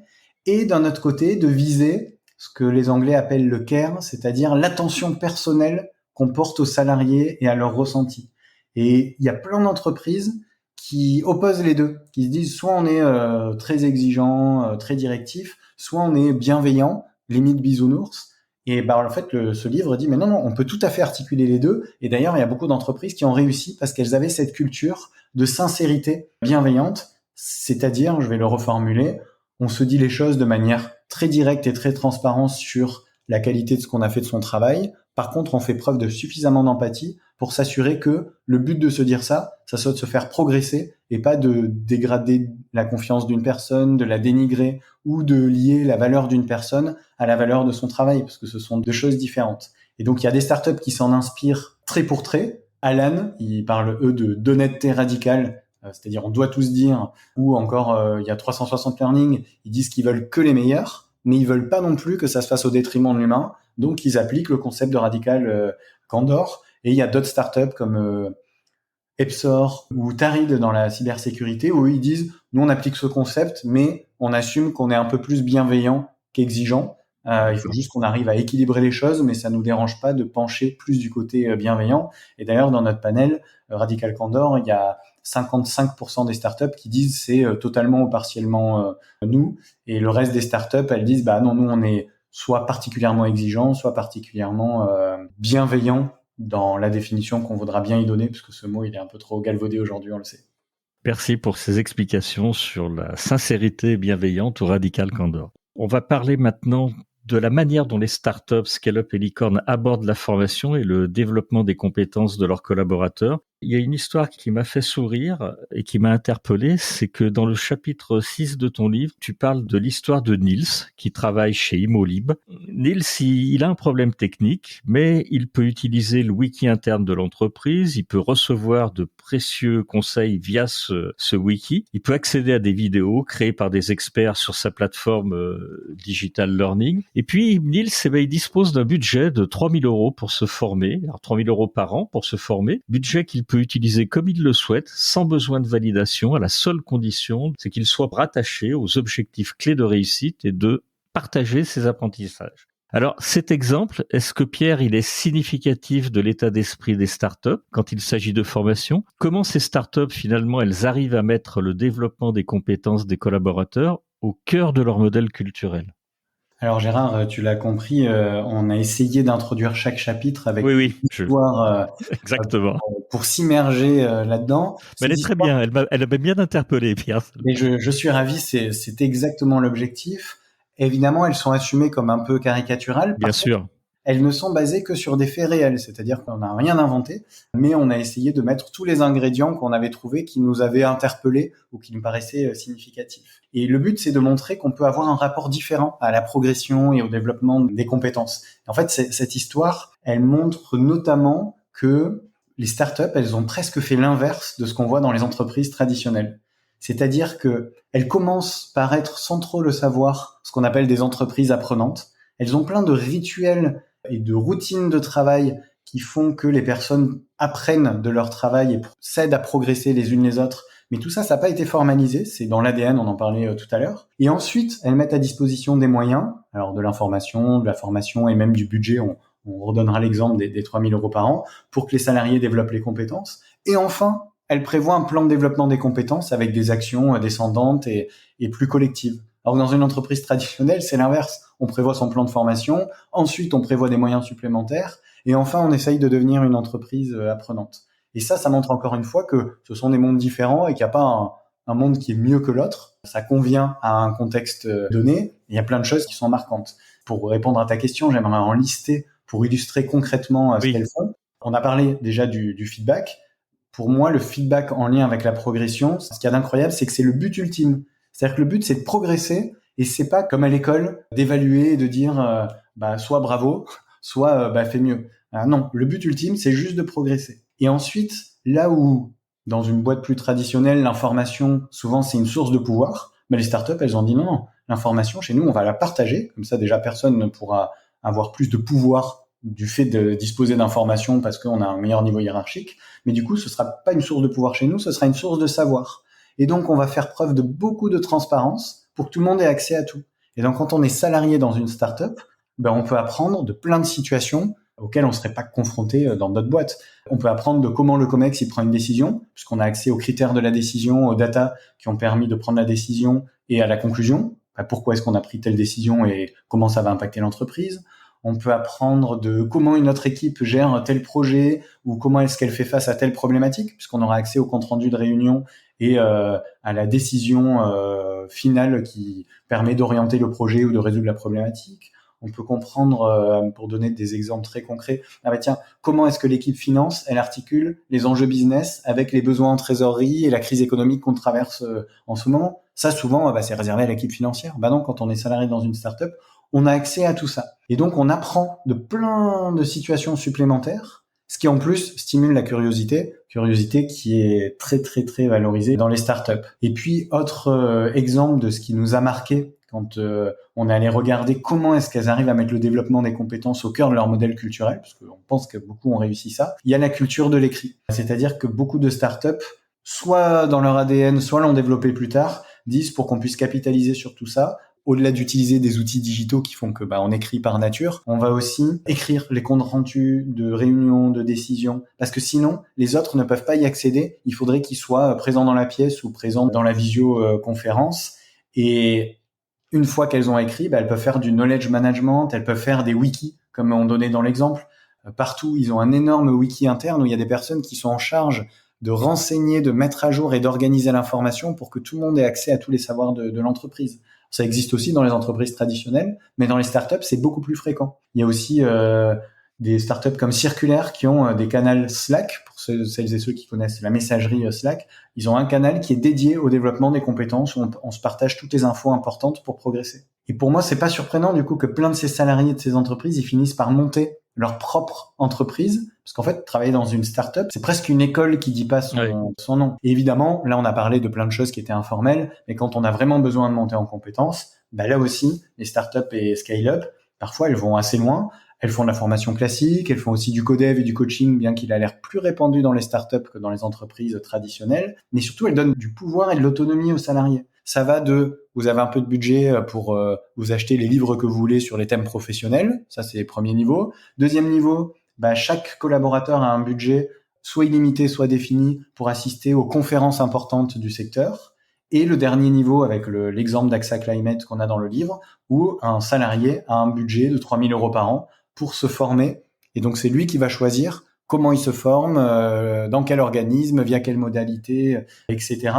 et d'un autre côté, de viser ce que les Anglais appellent le care, c'est-à-dire l'attention personnelle qu'on porte aux salariés et à leurs ressentis. Et il y a plein d'entreprises qui opposent les deux, qui se disent soit on est très exigeant, très directif, soit on est bienveillant, limite bisounours. Et en fait, ce livre dit mais non, on peut tout à fait articuler les deux. Et d'ailleurs, il y a beaucoup d'entreprises qui ont réussi parce qu'elles avaient cette culture de sincérité bienveillante, c'est-à-dire, je vais le reformuler, on se dit les choses de manière très directe et très transparente sur la qualité de ce qu'on a fait de son travail. Par contre, on fait preuve de suffisamment d'empathie pour s'assurer que le but de se dire ça soit de se faire progresser et pas de dégrader la confiance d'une personne, de la dénigrer ou de lier la valeur d'une personne à la valeur de son travail, parce que ce sont deux choses différentes. Et donc, il y a des startups qui s'en inspirent trait pour trait. Alan, ils parlent, eux, d'honnêteté radicale, c'est-à-dire on doit tous dire, ou encore, il y a 360 Learning, ils disent qu'ils veulent que les meilleurs, mais ils veulent pas non plus que ça se fasse au détriment de l'humain, donc ils appliquent le concept de radical candor. Et il y a d'autres startups comme Epsor ou Tarid dans la cybersécurité où ils disent nous on applique ce concept mais on assume qu'on est un peu plus bienveillant qu'exigeant. Il faut juste qu'on arrive à équilibrer les choses, mais ça nous dérange pas de pencher plus du côté bienveillant. Et d'ailleurs dans notre panel Radical Candor, il y a 55% des startups qui disent c'est totalement ou partiellement nous, et le reste des startups elles disent bah non, nous on est soit particulièrement exigeant, soit particulièrement bienveillant dans la définition qu'on voudra bien y donner, parce que ce mot, il est un peu trop galvaudé aujourd'hui, on le sait. Merci pour ces explications sur la sincérité bienveillante ou radical candor. On va parler maintenant de la manière dont les startups, scale-up et licorne abordent la formation et le développement des compétences de leurs collaborateurs. Il y a une histoire qui m'a fait sourire et qui m'a interpellé, c'est que dans le chapitre 6 de ton livre, tu parles de l'histoire de Niels, qui travaille chez Imolib. Niels, il a un problème technique, mais il peut utiliser le wiki interne de l'entreprise, il peut recevoir de précieux conseils via ce wiki, il peut accéder à des vidéos créées par des experts sur sa plateforme Digital Learning. Et puis, Niels, il dispose d'un budget de 3 000 € pour se former, alors 3 000 € par an pour se former, budget qu'il peut utiliser comme il le souhaite, sans besoin de validation, à la seule condition, c'est qu'il soit rattaché aux objectifs clés de réussite et de partager ses apprentissages. Alors, cet exemple, est-ce que Pierre, il est significatif de l'état d'esprit des startups quand il s'agit de formation? Comment ces startups, finalement, elles arrivent à mettre le développement des compétences des collaborateurs au cœur de leur modèle culturel? Alors Gérard, tu l'as compris, on a essayé d'introduire chaque chapitre avec Oui, une histoire exactement. pour s'immerger là-dedans. Mais elle Ces est très histoires, bien. Elle m'a bien interpellé, Pierre. et je suis ravi, c'est exactement l'objectif. Évidemment, elles sont assumées comme un peu caricaturales. Bien Par contre, sûr. elles ne sont basées que sur des faits réels, c'est-à-dire qu'on n'a rien inventé, mais on a essayé de mettre tous les ingrédients qu'on avait trouvés qui nous avaient interpellés ou qui nous paraissaient significatifs. Et le but, c'est de montrer qu'on peut avoir un rapport différent à la progression et au développement des compétences. En fait, cette histoire, elle montre notamment que les startups, elles ont presque fait l'inverse de ce qu'on voit dans les entreprises traditionnelles. C'est-à-dire que elles commencent par être, sans trop le savoir, ce qu'on appelle des entreprises apprenantes. Elles ont plein de rituels et de routines de travail qui font que les personnes apprennent de leur travail et s'aident à progresser les unes les autres. Mais tout ça, ça n'a pas été formalisé. C'est dans l'ADN, on en parlait tout à l'heure. Et ensuite, elles mettent à disposition des moyens, alors de l'information, de la formation et même du budget. On redonnera l'exemple des 3 000 euros par an pour que les salariés développent les compétences. Et enfin, elles prévoient un plan de développement des compétences avec des actions descendantes et plus collectives. Alors dans une entreprise traditionnelle, c'est l'inverse. On prévoit son plan de formation, ensuite on prévoit des moyens supplémentaires, et enfin on essaye de devenir une entreprise apprenante. Et ça montre encore une fois que ce sont des mondes différents et qu'il n'y a pas un monde qui est mieux que l'autre. Ça convient à un contexte donné. Il y a plein de choses qui sont marquantes. Pour répondre à ta question, j'aimerais en lister pour illustrer concrètement ce Oui. qu'elles font. On a parlé déjà du feedback. Pour moi, le feedback en lien avec la progression, ce qu'il y a d'incroyable, c'est que c'est le but ultime. C'est-à-dire que le but, c'est de progresser et c'est pas comme à l'école d'évaluer et de dire soit bravo, soit fais mieux. Non, le but ultime, c'est juste de progresser. Et ensuite, là où dans une boîte plus traditionnelle, l'information, souvent, c'est une source de pouvoir, mais les startups, elles ont dit non, l'information, chez nous, on va la partager. Comme ça, déjà, personne ne pourra avoir plus de pouvoir du fait de disposer d'informations parce qu'on a un meilleur niveau hiérarchique. Mais du coup, ce sera pas une source de pouvoir chez nous, ce sera une source de savoir. Et donc, on va faire preuve de beaucoup de transparence pour que tout le monde ait accès à tout. Et donc, quand on est salarié dans une startup, on peut apprendre de plein de situations auxquelles on ne serait pas confronté dans d'autres boîtes. On peut apprendre de comment le COMEX il prend une décision, puisqu'on a accès aux critères de la décision, aux data qui ont permis de prendre la décision et à la conclusion. Pourquoi est-ce qu'on a pris telle décision et comment ça va impacter l'entreprise. On peut apprendre de comment une autre équipe gère tel projet ou comment est-ce qu'elle fait face à telle problématique, puisqu'on aura accès au compte-rendu de réunion et à la décision finale qui permet d'orienter le projet ou de résoudre la problématique. On peut comprendre, pour donner des exemples très concrets, comment est-ce que l'équipe finance, elle articule les enjeux business avec les besoins en trésorerie et la crise économique qu'on traverse en ce moment. Ça, souvent, c'est réservé à l'équipe financière. Non, quand on est salarié dans une startup, on a accès à tout ça. Et donc, on apprend de plein de situations supplémentaires, ce qui en plus stimule la curiosité qui est très, très, très valorisée dans les startups. Et puis, autre exemple de ce qui nous a marqué quand on est allé regarder comment est-ce qu'elles arrivent à mettre le développement des compétences au cœur de leur modèle culturel, parce qu'on pense que beaucoup ont réussi ça, il y a la culture de l'écrit. C'est-à-dire que beaucoup de startups, soit dans leur ADN, soit l'ont développé plus tard, disent pour qu'on puisse capitaliser sur tout ça, au-delà d'utiliser des outils digitaux qui font que on écrit par nature, on va aussi écrire les comptes rendus de réunions, de décisions, parce que sinon, les autres ne peuvent pas y accéder. Il faudrait qu'ils soient présents dans la pièce ou présents dans la visioconférence. Et une fois qu'elles ont écrit, elles peuvent faire du knowledge management, elles peuvent faire des wikis, comme on donnait dans l'exemple. Partout, ils ont un énorme wiki interne où il y a des personnes qui sont en charge de renseigner, de mettre à jour et d'organiser l'information pour que tout le monde ait accès à tous les savoirs de l'entreprise. Ça existe aussi dans les entreprises traditionnelles, mais dans les startups, c'est beaucoup plus fréquent. Il y a aussi des startups comme Circulaire qui ont des canaux Slack, pour celles et ceux qui connaissent la messagerie Slack. Ils ont un canal qui est dédié au développement des compétences où on se partage toutes les infos importantes pour progresser. Et pour moi, c'est pas surprenant du coup que plein de ces salariés de ces entreprises, ils finissent par monter leur propre entreprise, parce qu'en fait, travailler dans une startup, c'est presque une école qui dit pas son nom. Et évidemment, là, on a parlé de plein de choses qui étaient informelles, mais quand on a vraiment besoin de monter en compétences, là aussi, les startups et scale-up, parfois, elles vont assez loin. Elles font de la formation classique, elles font aussi du codev et du coaching, bien qu'il a l'air plus répandu dans les startups que dans les entreprises traditionnelles. Mais surtout, elles donnent du pouvoir et de l'autonomie aux salariés. Ça va vous avez un peu de budget pour vous acheter les livres que vous voulez sur les thèmes professionnels. Ça, c'est le premier niveau. Deuxième niveau, chaque collaborateur a un budget soit illimité, soit défini pour assister aux conférences importantes du secteur. Et le dernier niveau avec l'exemple d'AXA Climate qu'on a dans le livre, où un salarié a un budget de 3 000 euros par an pour se former. Et donc, c'est lui qui va choisir comment il se forme, dans quel organisme, via quelle modalité, etc.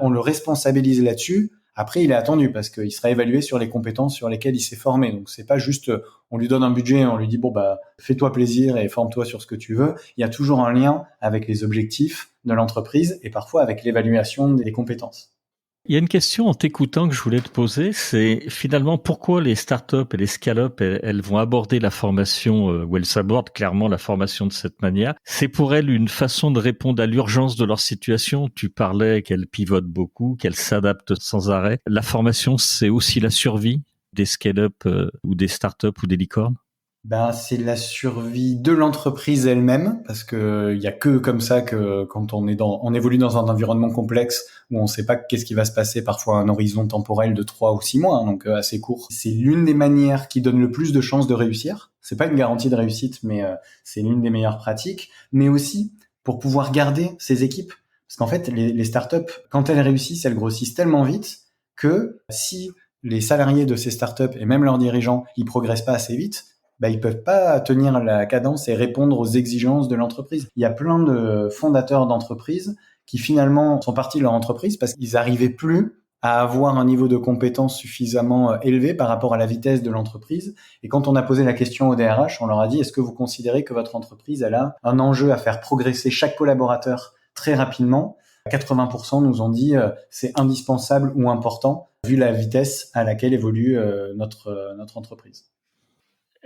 On le responsabilise là-dessus. Après, il est attendu parce qu'il sera évalué sur les compétences sur lesquelles il s'est formé. Donc, c'est pas juste, on lui donne un budget et on lui dit, bon, bah, fais-toi plaisir et forme-toi sur ce que tu veux. Il y a toujours un lien avec les objectifs de l'entreprise et parfois avec l'évaluation des compétences. Il y a une question en t'écoutant que je voulais te poser, c'est finalement pourquoi les startups et les scale-up, elles vont aborder la formation, ou elles abordent clairement la formation de cette manière. C'est pour elles une façon de répondre à l'urgence de leur situation. Tu parlais qu'elles pivotent beaucoup, qu'elles s'adaptent sans arrêt. La formation, c'est aussi la survie des scale-up ou des startups ou des licornes. Ben, c'est la survie de l'entreprise elle-même, parce que il y a que comme ça que quand on évolue dans un environnement complexe où on ne sait pas qu'est-ce qui va se passer, parfois un horizon temporel de 3 ou 6 mois, hein, donc assez court. C'est l'une des manières qui donne le plus de chances de réussir. C'est pas une garantie de réussite, mais c'est l'une des meilleures pratiques. Mais aussi pour pouvoir garder ces équipes, parce qu'en fait, les startups, quand elles réussissent, elles grossissent tellement vite que si les salariés de ces startups et même leurs dirigeants, ils progressent pas assez vite, bah, ils peuvent pas tenir la cadence et répondre aux exigences de l'entreprise. Il y a plein de fondateurs d'entreprises qui finalement sont partis de leur entreprise parce qu'ils n'arrivaient plus à avoir un niveau de compétence suffisamment élevé par rapport à la vitesse de l'entreprise. Et quand on a posé la question au DRH, on leur a dit, est-ce que vous considérez que votre entreprise, elle a un enjeu à faire progresser chaque collaborateur très rapidement? 80% nous ont dit, c'est indispensable ou important vu la vitesse à laquelle évolue notre entreprise.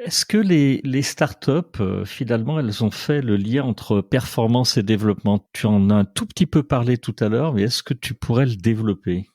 Est-ce que les startups, finalement, elles ont fait le lien entre performance et développement? Tu en as un tout petit peu parlé tout à l'heure, mais est-ce que tu pourrais le développer?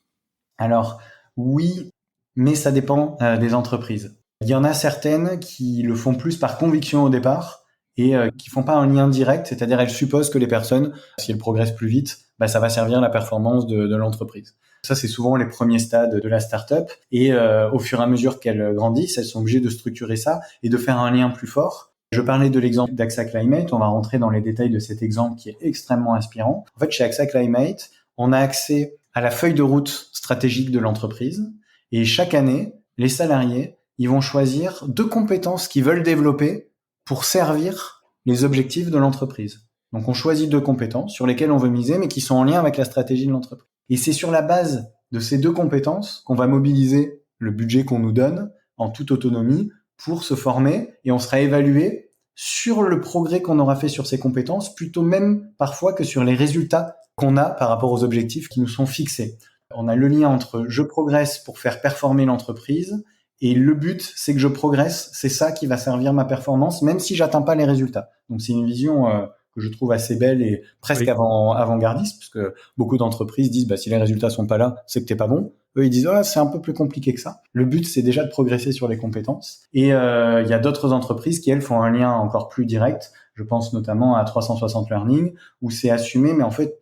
Alors, oui, mais ça dépend des entreprises. Il y en a certaines qui le font plus par conviction au départ et qui font pas un lien direct, c'est-à-dire elles supposent que les personnes, si elles progressent plus vite, bah, ça va servir la performance de l'entreprise. Ça, c'est souvent les premiers stades de la startup et au fur et à mesure qu'elles grandissent, elles sont obligées de structurer ça et de faire un lien plus fort. Je parlais de l'exemple d'AXA Climate, on va rentrer dans les détails de cet exemple qui est extrêmement inspirant. En fait, chez AXA Climate, on a accès à la feuille de route stratégique de l'entreprise et chaque année, les salariés, ils vont choisir 2 compétences qu'ils veulent développer pour servir les objectifs de l'entreprise. Donc, on choisit 2 compétences sur lesquelles on veut miser, mais qui sont en lien avec la stratégie de l'entreprise. Et c'est sur la base de ces 2 compétences qu'on va mobiliser le budget qu'on nous donne en toute autonomie pour se former et on sera évalué sur le progrès qu'on aura fait sur ces compétences, plutôt même parfois que sur les résultats qu'on a par rapport aux objectifs qui nous sont fixés. On a le lien entre je progresse pour faire performer l'entreprise et le but, c'est que je progresse, c'est ça qui va servir ma performance, même si j'atteins pas les résultats. Donc c'est une vision que je trouve assez belle et presque Oui. avant-gardiste, parce que beaucoup d'entreprises disent bah, si les résultats sont pas là, c'est que t'es pas bon. Eux, ils disent oh, c'est un peu plus compliqué que ça. Le but, c'est déjà de progresser sur les compétences. Et il y a d'autres entreprises qui, elles, font un lien encore plus direct. Je pense notamment à 360 Learning, où c'est assumé, mais en fait,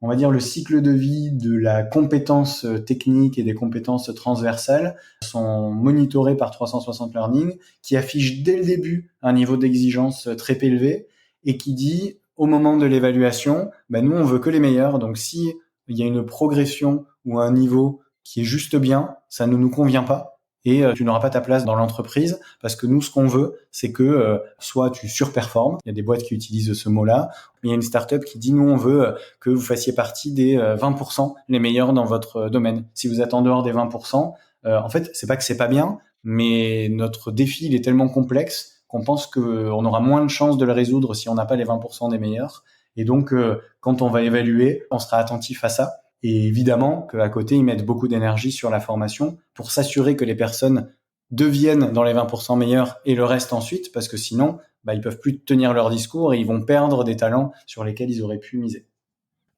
on va dire le cycle de vie de la compétence technique et des compétences transversales sont monitorés par 360 Learning, qui affiche dès le début un niveau d'exigence très élevé et qui dit au moment de l'évaluation, ben nous on veut que les meilleurs. Donc si il y a une progression ou un niveau qui est juste bien, ça ne nous convient pas et tu n'auras pas ta place dans l'entreprise parce que nous ce qu'on veut c'est que soit tu surperformes, il y a des boîtes qui utilisent ce mot-là, mais il y a une startup qui dit nous on veut que vous fassiez partie des 20% les meilleurs dans votre domaine. Si vous êtes en dehors des 20%, en fait c'est pas que c'est pas bien, mais notre défi il est tellement complexe qu'on pense qu'on aura moins de chances de le résoudre si on n'a pas les 20% des meilleurs. Et donc, quand on va évaluer, on sera attentif à ça. Et évidemment qu'à côté, ils mettent beaucoup d'énergie sur la formation pour s'assurer que les personnes deviennent dans les 20% meilleurs et le reste ensuite, parce que sinon, bah, ils peuvent plus tenir leur discours et ils vont perdre des talents sur lesquels ils auraient pu miser.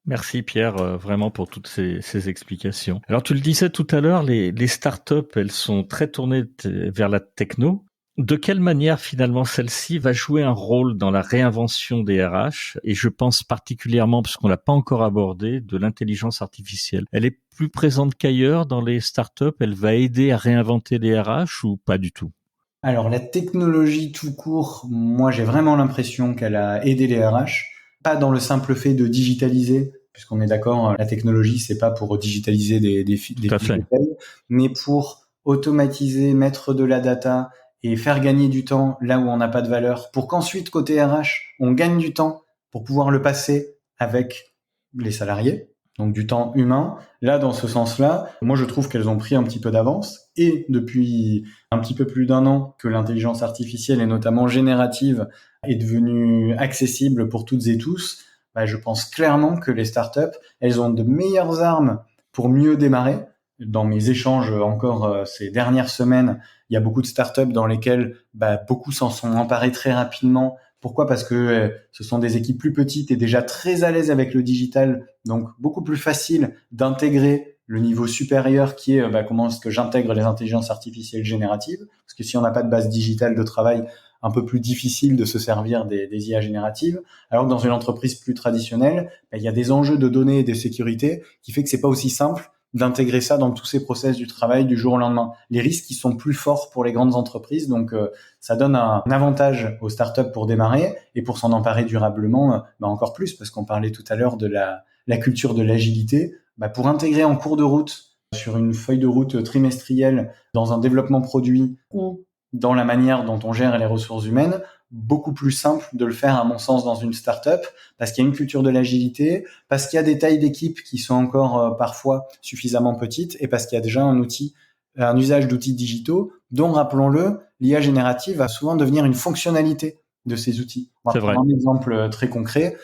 Merci Pierre, vraiment pour toutes ces explications. Alors tu le disais tout à l'heure, les startups, elles sont très tournées vers la techno. De quelle manière finalement celle-ci va jouer un rôle dans la réinvention des RH? Et je pense particulièrement, parce qu'on l'a pas encore abordé, de l'intelligence artificielle. Elle est plus présente qu'ailleurs dans les startups. Elle va aider à réinventer les RH ou pas du tout? Alors, la technologie tout court, moi, j'ai vraiment l'impression qu'elle a aidé les RH, pas dans le simple fait de digitaliser, puisqu'on est d'accord, la technologie, c'est pas pour digitaliser des fiches de paye, mais pour automatiser, mettre de la data et faire gagner du temps là où on n'a pas de valeur, pour qu'ensuite, côté RH, on gagne du temps pour pouvoir le passer avec les salariés, donc du temps humain. Là, dans ce sens-là, moi, je trouve qu'elles ont pris un petit peu d'avance. Et depuis un petit peu plus d'un an que l'intelligence artificielle, et notamment générative, est devenue accessible pour toutes et tous, je pense clairement que les startups, elles ont de meilleures armes pour mieux démarrer. Dans mes échanges encore ces dernières semaines, il y a beaucoup de startups dans lesquelles beaucoup s'en sont emparés très rapidement. Pourquoi ? Parce que ce sont des équipes plus petites et déjà très à l'aise avec le digital, donc beaucoup plus facile d'intégrer le niveau supérieur qui est comment est-ce que j'intègre les intelligences artificielles génératives. Parce que si on n'a pas de base digitale de travail, un peu plus difficile de se servir des IA génératives. Alors que dans une entreprise plus traditionnelle, il y a des enjeux de données et de sécurité qui fait que c'est pas aussi simple d'intégrer ça dans tous ces process du travail du jour au lendemain. Les risques, ils sont plus forts pour les grandes entreprises, donc ça donne un avantage aux startups pour démarrer et pour s'en emparer durablement, encore plus, parce qu'on parlait tout à l'heure de la culture de l'agilité. Pour intégrer en cours de route, sur une feuille de route trimestrielle, dans un développement produit ou dans la manière dont on gère les ressources humaines, beaucoup plus simple de le faire, à mon sens, dans une start-up, parce qu'il y a une culture de l'agilité, parce qu'il y a des tailles d'équipe qui sont encore parfois suffisamment petites, et parce qu'il y a déjà un usage d'outils digitaux, dont, rappelons-le, l'IA générative va souvent devenir une fonctionnalité de ces outils. On va prendre un exemple très concret.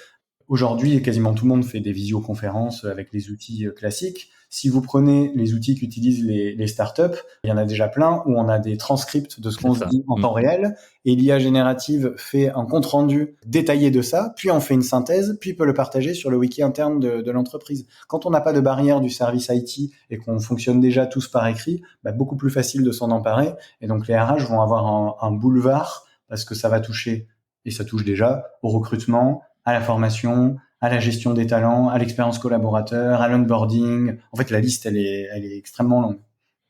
Aujourd'hui, quasiment tout le monde fait des visioconférences avec les outils classiques. Si vous prenez les outils qu'utilisent les startups, il y en a déjà plein où on a des transcripts de ce qu'on se dit en temps réel, et l'IA générative fait un compte-rendu détaillé de ça, puis on fait une synthèse, puis peut le partager sur le wiki interne de l'entreprise. Quand on n'a pas de barrière du service IT et qu'on fonctionne déjà tous par écrit, beaucoup plus facile de s'en emparer, et donc les RH vont avoir un boulevard, parce que ça va toucher, et ça touche déjà, au recrutement, à la formation, à la gestion des talents, à l'expérience collaborateur, à l'onboarding. En fait, la liste, elle est extrêmement longue.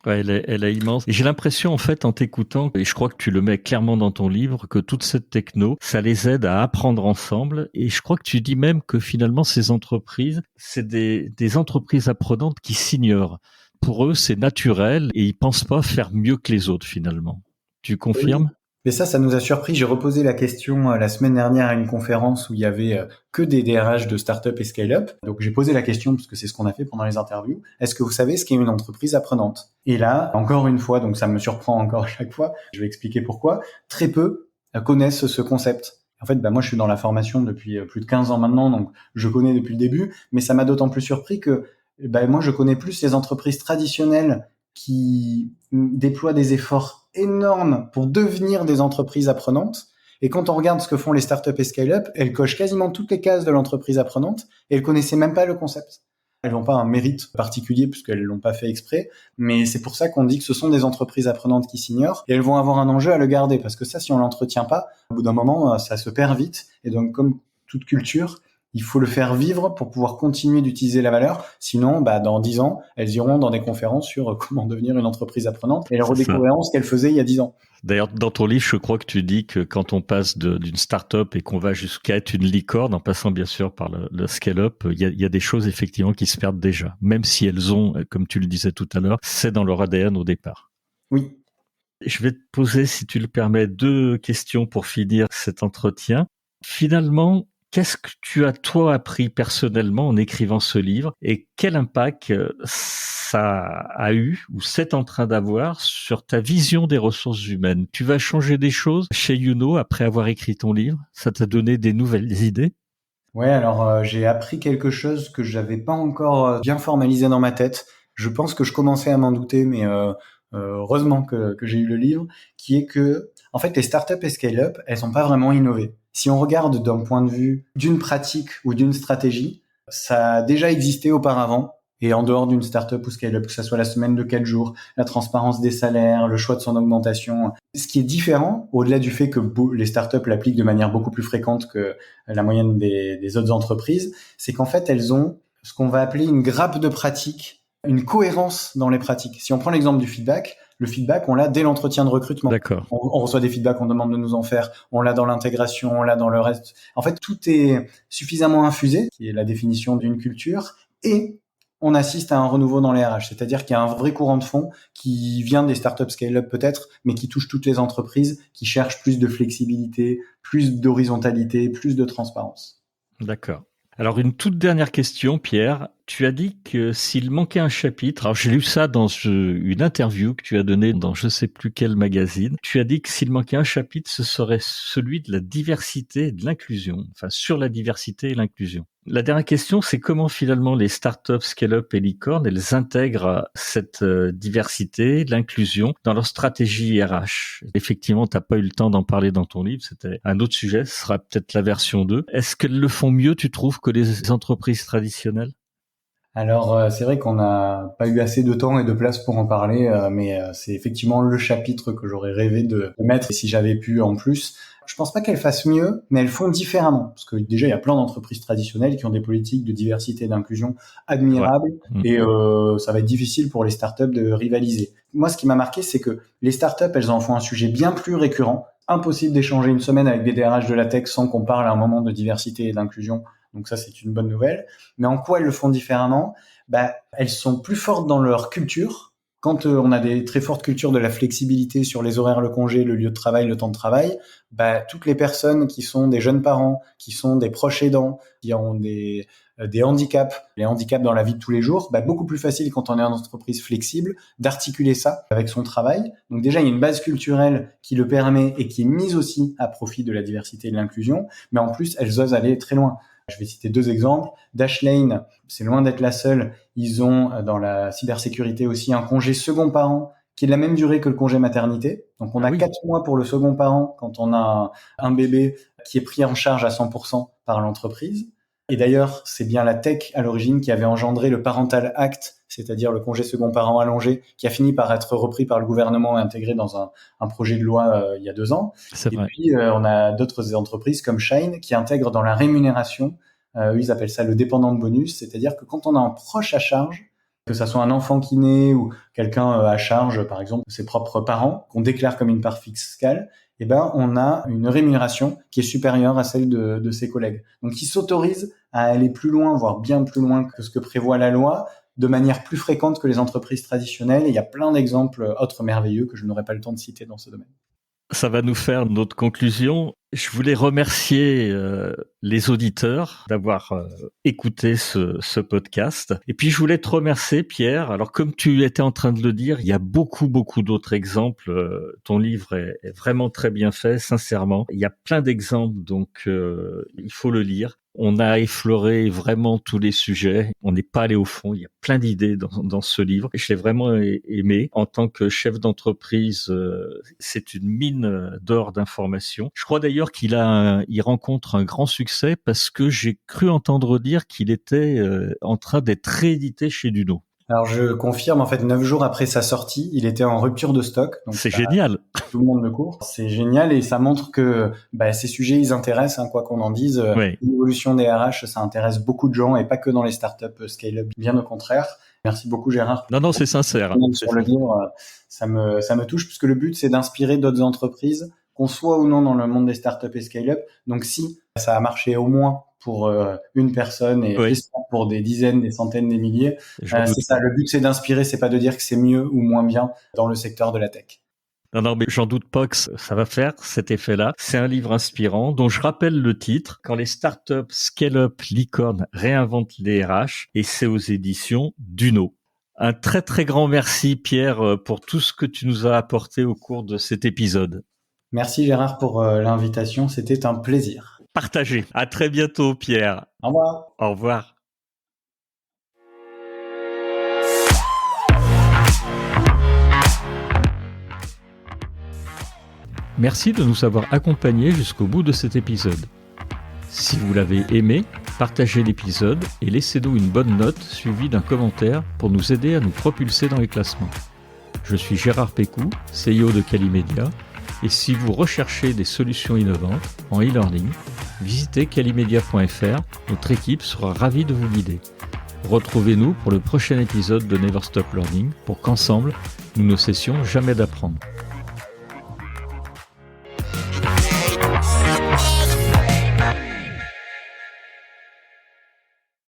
Ouais, elle est immense. Et j'ai l'impression, en fait, en t'écoutant, et je crois que tu le mets clairement dans ton livre, que toute cette techno, ça les aide à apprendre ensemble. Et je crois que tu dis même que finalement, ces entreprises, c'est des entreprises apprenantes qui s'ignorent. Pour eux, c'est naturel et ils pensent pas faire mieux que les autres, finalement. Tu confirmes ? Oui. Mais ça nous a surpris. J'ai reposé la question la semaine dernière à une conférence où il y avait que des DRH de start-up et scale-up. Donc j'ai posé la question, parce que c'est ce qu'on a fait pendant les interviews. Est-ce que vous savez ce qu'est une entreprise apprenante ? Et là, encore une fois, donc ça me surprend encore à chaque fois, je vais expliquer pourquoi, très peu connaissent ce concept. En fait, moi je suis dans la formation depuis plus de 15 ans maintenant, donc je connais depuis le début, mais ça m'a d'autant plus surpris que moi je connais plus les entreprises traditionnelles qui déploient des efforts énormes pour devenir des entreprises apprenantes. Et quand on regarde ce que font les startups et scale-up, elles cochent quasiment toutes les cases de l'entreprise apprenante et elles connaissaient même pas le concept. Elles n'ont pas un mérite particulier puisqu'elles l'ont pas fait exprès, mais c'est pour ça qu'on dit que ce sont des entreprises apprenantes qui s'ignorent et elles vont avoir un enjeu à le garder, parce que ça, si on l'entretient pas, au bout d'un moment, ça se perd vite. Et donc, comme toute culture, il faut le faire vivre pour pouvoir continuer d'utiliser la valeur. Sinon, dans 10 ans, elles iront dans des conférences sur comment devenir une entreprise apprenante et elles redécouvriront ce qu'elles faisaient il y a 10 ans. D'ailleurs, dans ton livre, je crois que tu dis que quand on passe d'une start-up et qu'on va jusqu'à être une licorne, en passant bien sûr par le scale-up, il y a des choses effectivement qui se perdent déjà. Même si elles ont, comme tu le disais tout à l'heure, c'est dans leur ADN au départ. Oui. Je vais te poser, si tu le permets, 2 questions pour finir cet entretien. Finalement, qu'est-ce que tu as, toi, appris personnellement en écrivant ce livre et quel impact ça a eu ou c'est en train d'avoir sur ta vision des ressources humaines? Tu vas changer des choses chez YouKnow après avoir écrit ton livre? Ça t'a donné des nouvelles idées? Ouais, alors j'ai appris quelque chose que j'avais pas encore bien formalisé dans ma tête. Je pense que je commençais à m'en douter, mais heureusement que j'ai eu le livre, qui est que, en fait, les startups et scale-up, elles sont pas vraiment innovées. Si on regarde d'un point de vue d'une pratique ou d'une stratégie, ça a déjà existé auparavant. Et en dehors d'une startup ou scale-up, que ce soit la semaine de 4 jours, la transparence des salaires, le choix de son augmentation. Ce qui est différent, au-delà du fait que les startups l'appliquent de manière beaucoup plus fréquente que la moyenne des autres entreprises, c'est qu'en fait, elles ont ce qu'on va appeler une grappe de pratiques, une cohérence dans les pratiques. Si on prend l'exemple du feedback, Le feedback, on l'a dès l'entretien de recrutement. D'accord. On reçoit des feedbacks, on demande de nous en faire, on l'a dans l'intégration, on l'a dans le reste. En fait, tout est suffisamment infusé, qui est la définition d'une culture, et on assiste à un renouveau dans les RH. C'est-à-dire qu'il y a un vrai courant de fond qui vient des startups scale-up peut-être, mais qui touche toutes les entreprises, qui cherchent plus de flexibilité, plus d'horizontalité, plus de transparence. D'accord. Alors, une toute dernière question, Pierre. Tu as dit que s'il manquait un chapitre, alors j'ai lu ça dans une interview que tu as donnée dans je sais plus quel magazine. Tu as dit que s'il manquait un chapitre, ce serait celui de la diversité et de l'inclusion. Enfin, sur la diversité et l'inclusion. La dernière question, c'est comment finalement les startups, scale-up et licornes, elles intègrent cette diversité, l'inclusion dans leur stratégie RH. Effectivement, tu n'as pas eu le temps d'en parler dans ton livre, c'était un autre sujet, ce sera peut-être la version 2. Est-ce qu'elles le font mieux, tu trouves, que les entreprises traditionnelles ? Alors, c'est vrai qu'on n'a pas eu assez de temps et de place pour en parler, mais c'est effectivement le chapitre que j'aurais rêvé de mettre si j'avais pu en plus. Je pense pas qu'elles fassent mieux, mais elles font différemment. Parce que déjà, il y a plein d'entreprises traditionnelles qui ont des politiques de diversité et d'inclusion admirables, et ça va être difficile pour les startups de rivaliser. Moi, ce qui m'a marqué, c'est que les startups, elles en font un sujet bien plus récurrent. Impossible d'échanger une semaine avec des DRH de la tech sans qu'on parle à un moment de diversité et d'inclusion. Donc ça, c'est une bonne nouvelle. Mais en quoi elles le font différemment ? Elles sont plus fortes dans leur culture. Quand on a des très fortes cultures de la flexibilité sur les horaires, le congé, le lieu de travail, le temps de travail, toutes les personnes qui sont des jeunes parents, qui sont des proches aidants, qui ont des handicaps, les handicaps dans la vie de tous les jours, beaucoup plus facile quand on est en entreprise flexible d'articuler ça avec son travail. Donc déjà, il y a une base culturelle qui le permet et qui est mise aussi à profit de la diversité et de l'inclusion. Mais en plus, elles osent aller très loin. Je vais citer 2 exemples. Dashlane, c'est loin d'être la seule. Ils ont dans la cybersécurité aussi un congé second parent qui est de la même durée que le congé maternité. Donc on a 4 mois pour le second parent quand on a un bébé qui est pris en charge à 100% par l'entreprise. Et d'ailleurs, c'est bien la tech à l'origine qui avait engendré le Parental Act, c'est-à-dire le congé second parent allongé, qui a fini par être repris par le gouvernement et intégré dans un projet de loi il y a 2 ans. Et puis, on a d'autres entreprises comme Shine qui intègrent dans la rémunération, ils appellent ça le dépendant de bonus, c'est-à-dire que quand on a un proche à charge, que ça soit un enfant qui naît ou quelqu'un à charge, par exemple, ses propres parents, qu'on déclare comme une part fiscale, on a une rémunération qui est supérieure à celle de ses collègues. Donc, ils s'autorisent à aller plus loin, voire bien plus loin que ce que prévoit la loi, de manière plus fréquente que les entreprises traditionnelles. Et il y a plein d'exemples autres merveilleux que je n'aurai pas le temps de citer dans ce domaine. Ça va nous faire notre conclusion. Je voulais remercier les auditeurs d'avoir écouté ce podcast. Et puis, je voulais te remercier, Pierre. Alors, comme tu étais en train de le dire, il y a beaucoup d'autres exemples. Ton livre est vraiment très bien fait, sincèrement. Il y a plein d'exemples, donc il faut le lire. On a effleuré vraiment tous les sujets. On n'est pas allé au fond. Il y a plein d'idées dans ce livre. Je l'ai vraiment aimé. En tant que chef d'entreprise, c'est une mine d'or d'informations. Je crois d'ailleurs qu'il rencontre un grand succès parce que j'ai cru entendre dire qu'il était en train d'être réédité chez Duno. Alors, je confirme, en fait, 9 jours après sa sortie, il était en rupture de stock. Donc c'est génial. Tout le monde le court. C'est génial et ça montre que ces sujets, ils intéressent, quoi qu'on en dise. Oui. L'évolution des RH, ça intéresse beaucoup de gens et pas que dans les startups scale-up, bien au contraire. Merci beaucoup, Gérard. Non, c'est sincère. Sur le livre, ça me touche puisque le but, c'est d'inspirer d'autres entreprises, qu'on soit ou non dans le monde des startups et scale-up. Donc, si ça a marché au moins pour une personne et pour des dizaines, des centaines, des milliers, c'est ça. Le but, c'est d'inspirer, c'est pas de dire que c'est mieux ou moins bien dans le secteur de la tech. Non, mais j'en doute pas que ça va faire cet effet-là. C'est un livre inspirant dont je rappelle le titre, Quand les startups scale-up licornes réinventent les RH, et c'est aux éditions Duno. Un très très grand merci, Pierre, pour tout ce que tu nous as apporté au cours de cet épisode. Merci Gérard pour l'invitation, c'était un plaisir. Partagé. À très bientôt, Pierre. Au revoir. Au revoir. Merci de nous avoir accompagnés jusqu'au bout de cet épisode. Si vous l'avez aimé, partagez l'épisode et laissez-nous une bonne note suivie d'un commentaire pour nous aider à nous propulser dans les classements. Je suis Gérard Pécou, CEO de Calimedia, et si vous recherchez des solutions innovantes en e-learning, visitez calimedia.fr, notre équipe sera ravie de vous guider. Retrouvez-nous pour le prochain épisode de Never Stop Learning pour qu'ensemble, Nous ne cessions jamais d'apprendre.